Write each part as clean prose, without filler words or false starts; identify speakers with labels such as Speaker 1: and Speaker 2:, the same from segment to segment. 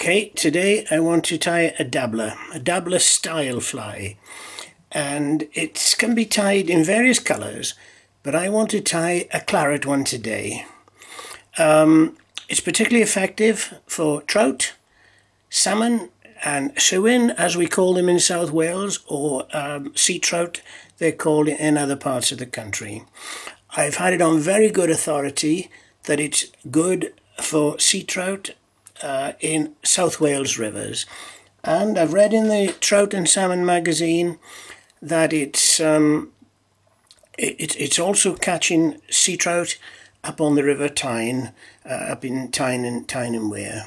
Speaker 1: Okay, today I want to tie a dabbler style fly, and it can be tied in various colours, but I want to tie a claret one today. It's particularly effective for trout, salmon and suin, as we call them in South Wales, or sea trout they're called in other parts of the country. I've had it on very good authority that it's good for sea trout in South Wales rivers, and I've read in the Trout and Salmon magazine that it's also catching sea trout up on the River Tyne, up in Tyne and Wear.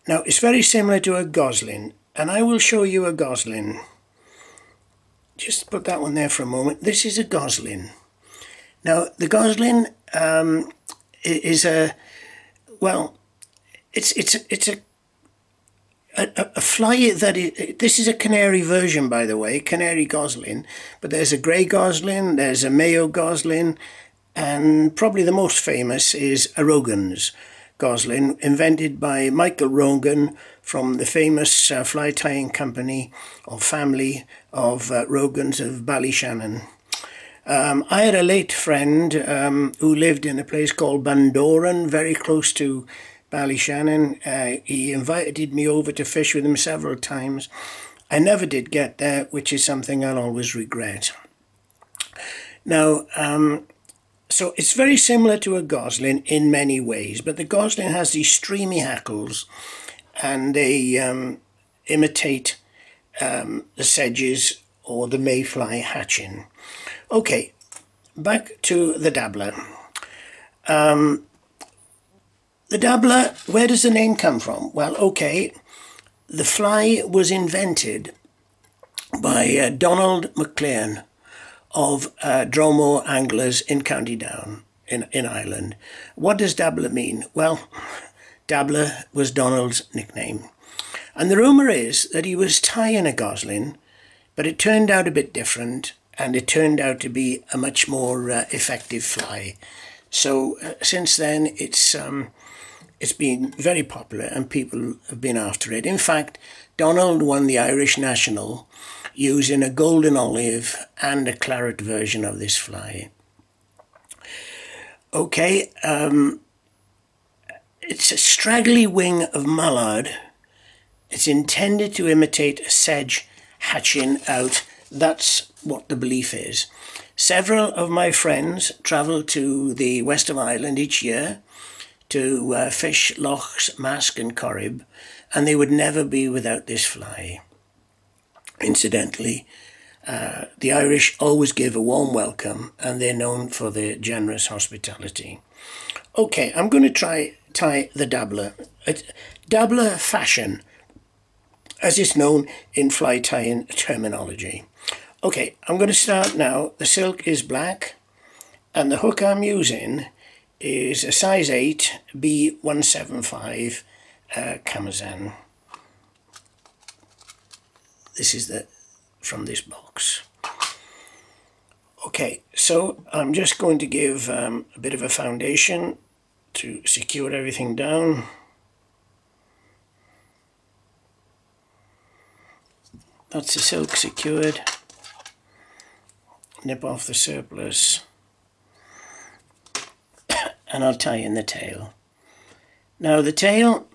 Speaker 1: Now it's very similar to a goslin, and I will show you a goslin. Just put that one there for a moment. This is a goslin. Now the goslin is a, well, it's a fly that this is a canary version, by the way, canary goslin, but there's a grey goslin, there's a Mayo goslin, and probably the most famous is a Rogan's goslin, invented by Michael Rogan from the famous fly tying company or family of Rogans of Ballyshannon. I had a late friend who lived in a place called Bundoran, very close to Ballyshannon. He invited me over to fish with him several times. I never did get there, which is something I'll always regret. Now, so it's very similar to a goslin in many ways, but the goslin has these streamy hackles, and they imitate the sedges or the mayfly hatching. Okay, back to the dabbler. The dabbler, where does the name come from? Well, okay, the fly was invented by Donald McLean of Dromore Anglers in County Down in Ireland. What does dabbler mean? Well, dabbler was Donald's nickname. And the rumour is that he was tying a goslin, but it turned out a bit different, and it turned out to be a much more effective fly. So since then it's been very popular and people have been after it. In fact, Donald won the Irish National using a golden olive and a claret version of this fly. Okay, it's a straggly wing of mallard. It's intended to imitate a sedge hatching out. That's what the belief is. Several of my friends travel to the west of Ireland each year to fish lochs, Mask and Corrib, and they would never be without this fly. Incidentally, the Irish always give a warm welcome, and they're known for their generous hospitality. Okay, I'm going to tie the dabbler. Dabbler fashion, as it's known in fly tying terminology. Okay, I'm going to start now. The silk is black, and the hook I'm using is a size 8 B175 Camazan. This is from this box. Okay, so I'm just going to give a bit of a foundation to secure everything down. That's the silk secured. Nip off the surplus, and I'll tie in the tail. Now the tail,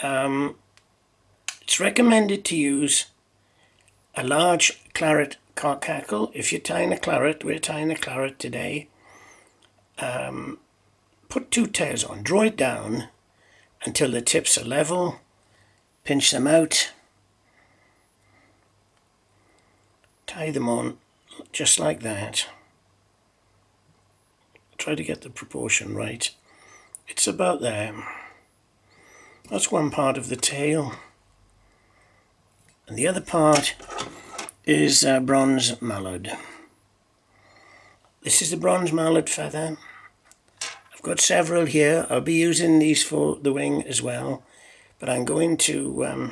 Speaker 1: it's recommended to use a large claret cock hackle. If you're tying a claret, we're tying a claret today, put 2 tails on, draw it down until the tips are level, pinch them out, tie them on just like that. Try to get the proportion right. It's about there. That's one part of the tail, and the other part is bronze mallard. This is the bronze mallard feather. I've got several here. I'll be using these for the wing as well, but I'm going to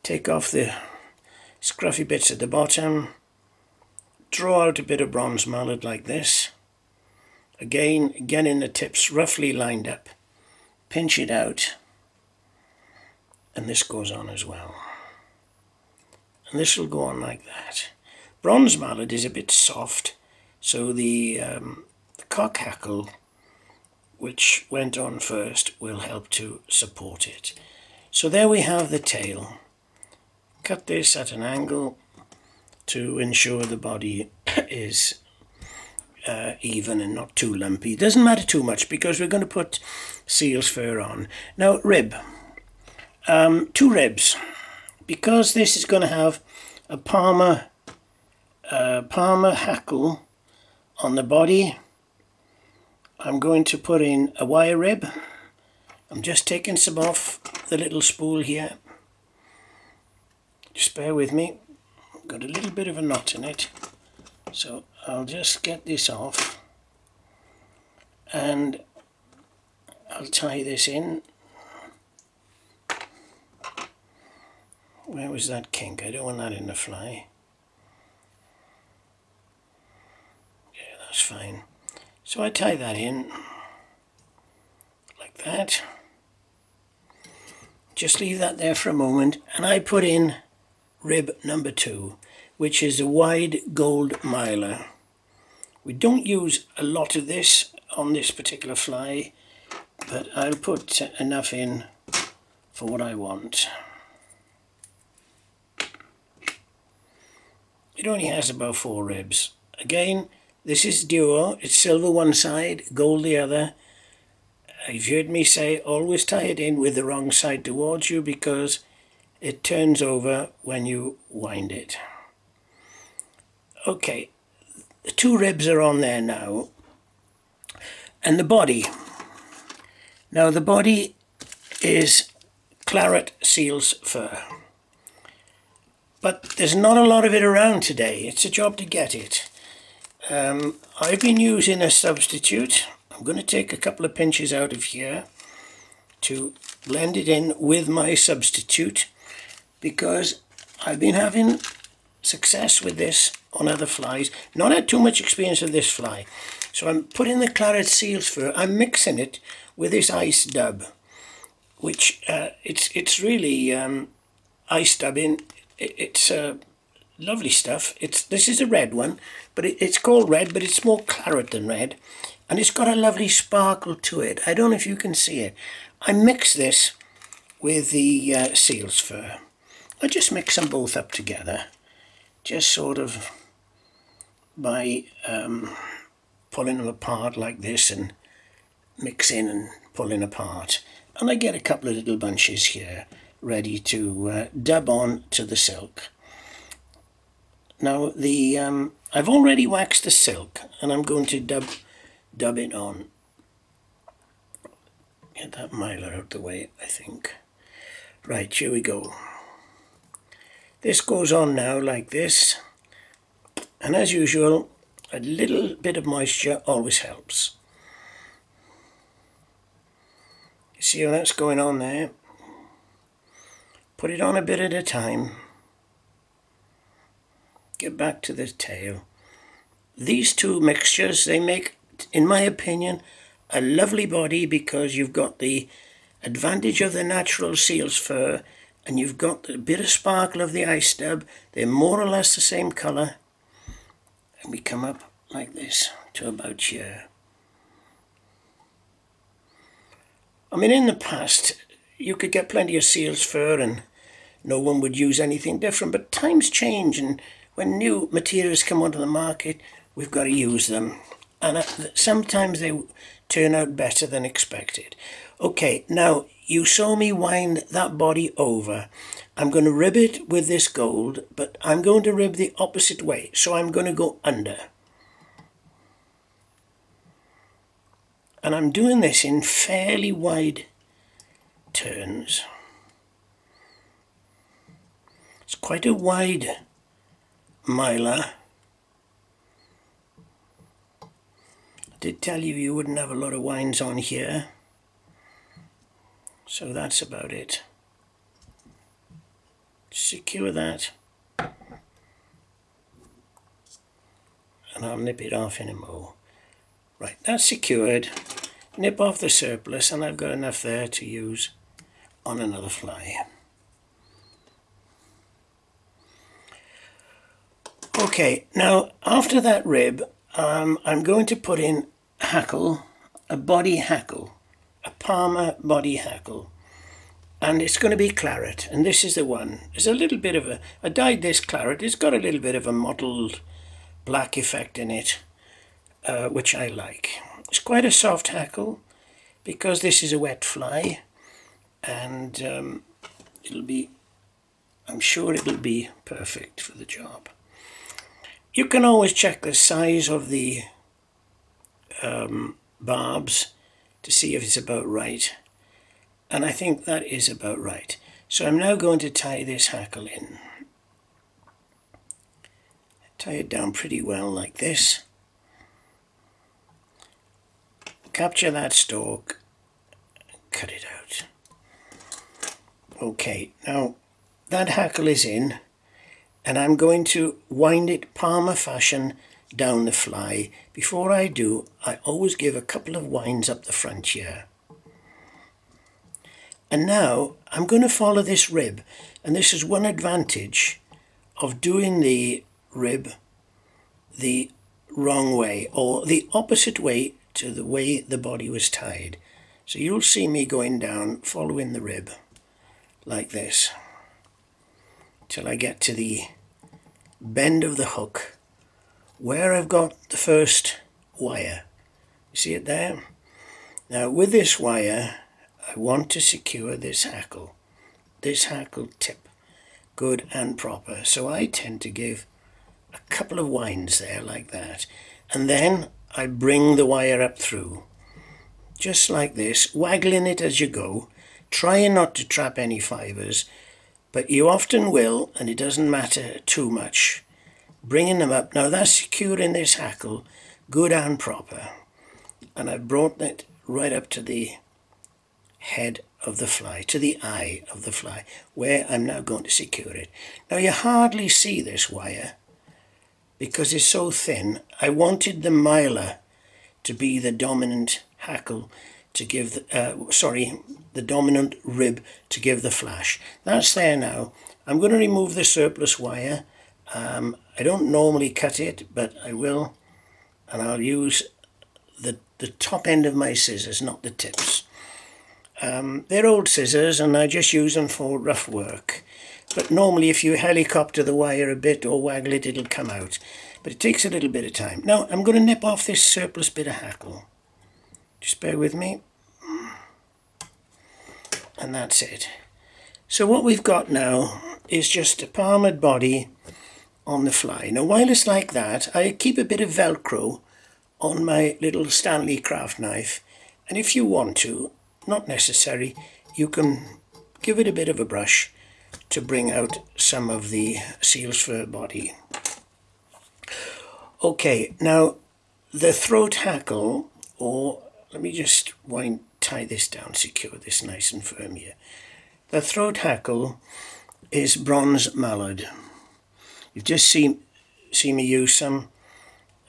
Speaker 1: take off the scruffy bits at the bottom, draw out a bit of bronze mallard like this. Again, getting the tips roughly lined up, pinch it out, and this goes on as well. And this will go on like that. Bronze mallet is a bit soft, so the cock hackle, which went on first, will help to support it. So there we have the tail. Cut this at an angle to ensure the body is even and not too lumpy. It doesn't matter too much because we're going to put seal's fur on. Now, rib. 2 ribs. Because this is going to have a Palmer hackle on the body, I'm going to put in a wire rib. I'm just taking some off the little spool here. Just bear with me. I've got a little bit of a knot in it. So I'll just get this off. And I'll tie this in. Where was that kink? I don't want that in the fly. Yeah, that's fine. So I tie that in like that. Just leave that there for a moment, and I put in rib number 2, which is a wide gold miler. We don't use a lot of this on this particular fly, but I'll put enough in for what I want. It only has about 4 ribs. Again, this is duo. It's silver one side, gold the other. You've heard me say always tie it in with the wrong side towards you because it turns over when you wind it. Okay, the 2 ribs are on there now. And the body. Now the body is Claret seal's fur. But there's not a lot of it around today. It's a job to get it. I've been using a substitute. I'm going to take a couple of pinches out of here to blend it in with my substitute because I've been having success with this on other flies. Not had too much experience with this fly. So I'm putting the Claret seal's fur. I'm mixing it with this ice dub, which it's really ice dubbing. It's lovely stuff. This is a red one, but it's called red, but it's more claret than red, and it's got a lovely sparkle to it. I don't know if you can see it. I mix this with the seal's fur. I just mix them both up together, just sort of by pulling them apart like this and mixing and pulling apart. And I get a couple of little bunches here ready to dub on to the silk. Now I've already waxed the silk and I'm going to dub it on. Get that miler out the way, I think. Right, here we go. This goes on now like this, and as usual a little bit of moisture always helps. You see how that's going on there? Put it on a bit at a time. Get back to the tail. These 2 mixtures, they make, in my opinion, a lovely body because you've got the advantage of the natural seal's fur and you've got a bit of sparkle of the ice dub. They're more or less the same colour. And we come up like this to about here. I mean, in the past, you could get plenty of seal's fur and no one would use anything different, but times change, and when new materials come onto the market, we've got to use them, and sometimes they turn out better than expected. Okay, now you saw me wind that body over. I'm going to rib it with this gold, but I'm going to rib the opposite way, so I'm going to go under. And I'm doing this in fairly wide turns. It's quite a wide miler. I did tell you you wouldn't have a lot of winds on here, so that's about it. Secure that, and I'll nip it off in a mo. Right, that's secured. Nip off the surplus, and I've got enough there to use on another fly. Okay, now after that rib, I'm going to put in hackle, a body hackle, a Parma body hackle. And it's going to be Claret, and this is the one. There's a little bit of I dyed this Claret, it's got a little bit of a mottled black effect in it, which I like. It's quite a soft hackle, because this is a wet fly, and I'm sure it'll be perfect for the job. You can always check the size of the barbs to see if it's about right. And I think that is about right. So I'm now going to tie this hackle in. Tie it down pretty well like this. Capture that stalk, cut it out. Okay, now that hackle is in, and I'm going to wind it Parma fashion down the fly. Before I do, I always give a couple of winds up the front here. And now I'm going to follow this rib, and this is one advantage of doing the rib the wrong way, or the opposite way to the way the body was tied. So you'll see me going down, following the rib like this, till I get to the bend of the hook, where I've got the first wire. You see it there? Now with this wire, I want to secure this hackle tip, good and proper. So I tend to give a couple of winds there like that. And then I bring the wire up through, just like this, waggling it as you go, trying not to trap any fibres, but you often will, and it doesn't matter too much. Bringing them up. Now that's securing this hackle, good and proper. And I brought it right up to the head of the fly, to the eye of the fly, where I'm now going to secure it. Now you hardly see this wire because it's so thin. I wanted the miler to be the dominant hackle to give the dominant rib to give the flash. That's there now. I'm going to remove the surplus wire. I don't normally cut it, but I will, and I'll use the top end of my scissors, not the tips. They're old scissors, and I just use them for rough work. But normally if you helicopter the wire a bit or waggle it, it'll come out. But it takes a little bit of time. Now I'm going to nip off this surplus bit of hackle. Just bear with me. And that's it. So what we've got now is just a palmed body on the fly. Now while it's like that, I keep a bit of Velcro on my little Stanley craft knife. And if you want to, not necessary, you can give it a bit of a brush to bring out some of the seal's fur body. Okay, now the throat hackle, or let me just tie this down, secure this nice and firm here. The throat hackle is bronze mallard. You've just seen me use some.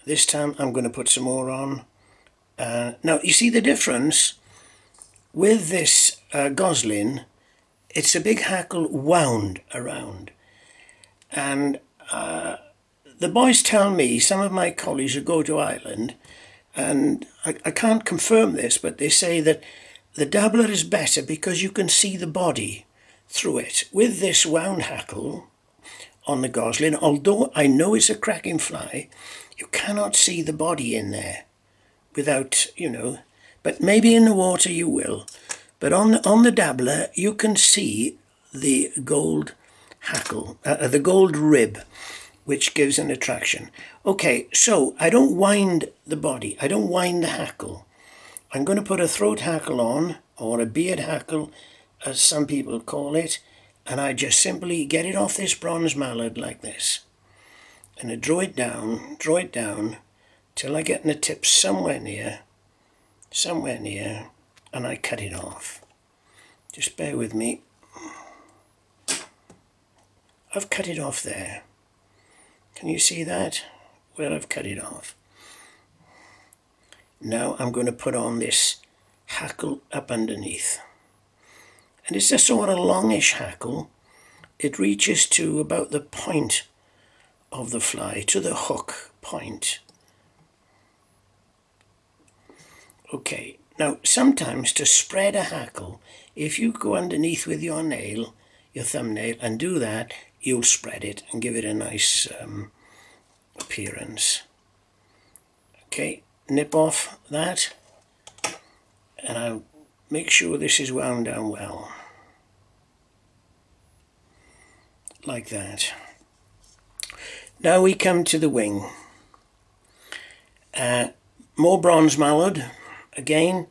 Speaker 1: This time I'm going to put some more on. Now you see the difference with this goslin. It's a big hackle wound around, and the boys tell me, some of my colleagues who go to Ireland, and I can't confirm this, but they say that the Dabbler is better because you can see the body through it. With this wound hackle on the goslin, although I know it's a cracking fly, you cannot see the body in there without, but maybe in the water you will. But on the Dabbler, you can see the gold hackle, the gold rib, which gives an attraction. Okay, so I don't wind the body. I don't wind the hackle. I'm going to put a throat hackle on, or a beard hackle, as some people call it, and I just simply get it off this bronze mallard like this. And I draw it down, till I get in the tip somewhere near, and I cut it off. Just bear with me. I've cut it off there. Can you see that? Where I've cut it off. Now I'm going to put on this hackle up underneath. And it's a sort of longish hackle. It reaches to about the point of the fly to the hook point. Okay, now sometimes to spread a hackle, if you go underneath with your nail, your thumbnail, and do that, you'll spread it and give it a nice appearance. Okay, nip off that, and I'll make sure this is wound down well, like that. Now we come to the wing. More bronze mallard. Again,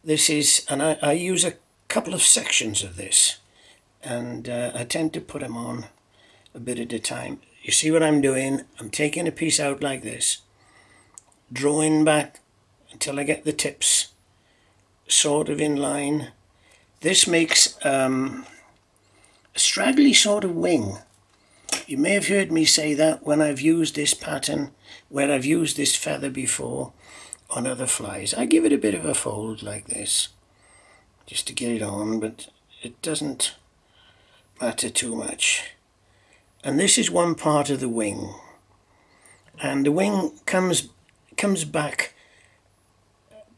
Speaker 1: this is, and I use a couple of sections of this, and I tend to put them on a bit at a time. You see what I'm doing? I'm taking a piece out like this, drawing back until I get the tips sort of in line. This makes a straggly sort of wing. You may have heard me say that when I've used this pattern, where I've used this feather before on other flies. I give it a bit of a fold like this, just to get it on, but it doesn't matter too much. And this is one part of the wing, and the wing comes back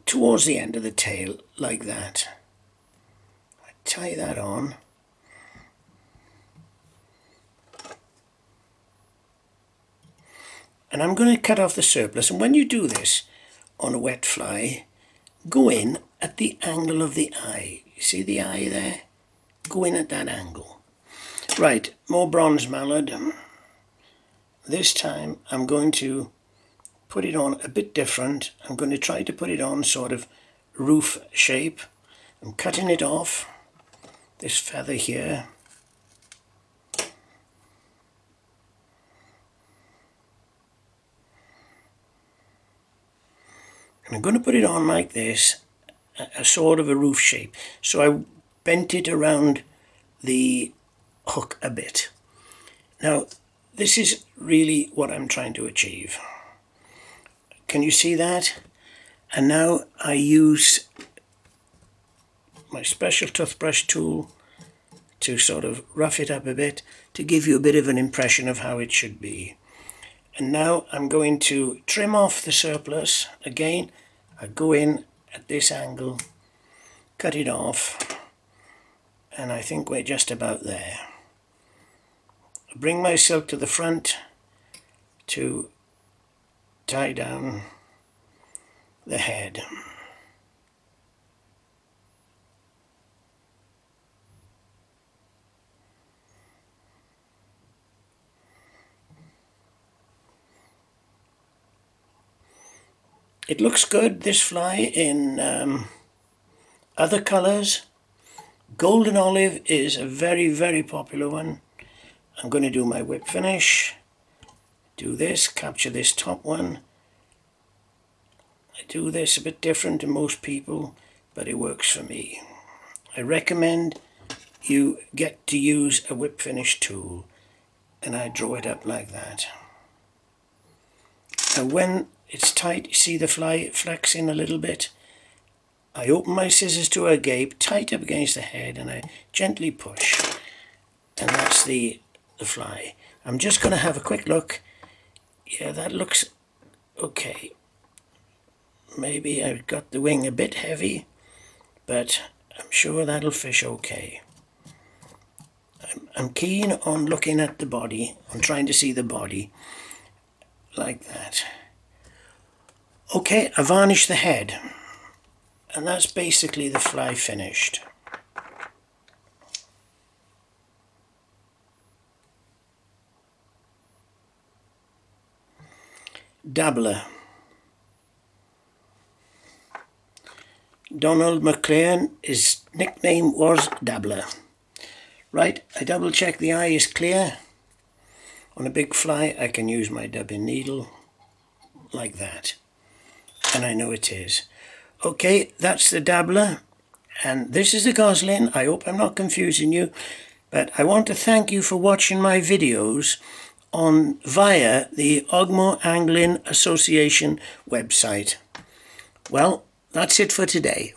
Speaker 1: towards the end of the tail like that. I tie that on. And I'm going to cut off the surplus, and when you do this on a wet fly, go in at the angle of the eye. You see the eye there? Go in at that angle. Right, more bronze mallard. This time I'm going to put it on a bit different. I'm going to try to put it on sort of roof shape. I'm cutting it off, this feather here. And I'm going to put it on like this, a sort of a roof shape. So I bent it around the hook a bit. Now, this is really what I'm trying to achieve. Can you see that? And now I use my special toothbrush tool to sort of rough it up a bit to give you a bit of an impression of how it should be. And now I'm going to trim off the surplus. Again, I go in at this angle, cut it off, and I think we're just about there. I bring my silk to the front to tie down the head. It looks good, this fly, in other colours. Golden olive is a very, very popular one. I'm going to do my whip finish. Do this, capture this top one. I do this a bit different to most people, but it works for me. I recommend you get to use a whip finish tool, and I draw it up like that. And when it's tight, you see the fly flexing a little bit, I open my scissors to a gape, tight up against the head, and I gently push, and that's the fly. I'm just going to have a quick look. Yeah, that looks okay. Maybe I've got the wing a bit heavy, but I'm sure that'll fish okay. I'm keen on looking at the body. I'm trying to see the body like that. Okay, I varnish the head, and that's basically the fly finished. Dabbler. Donald McLean, his nickname was Dabbler. Right, I double check the eye is clear. On a big fly I can use my dubbing needle like that, and I know it is. Okay, that's the Dabbler, and this is the Goslin. I hope I'm not confusing you, but I want to thank you for watching my videos via the Ogmore Angling Association website. Well, that's it for today.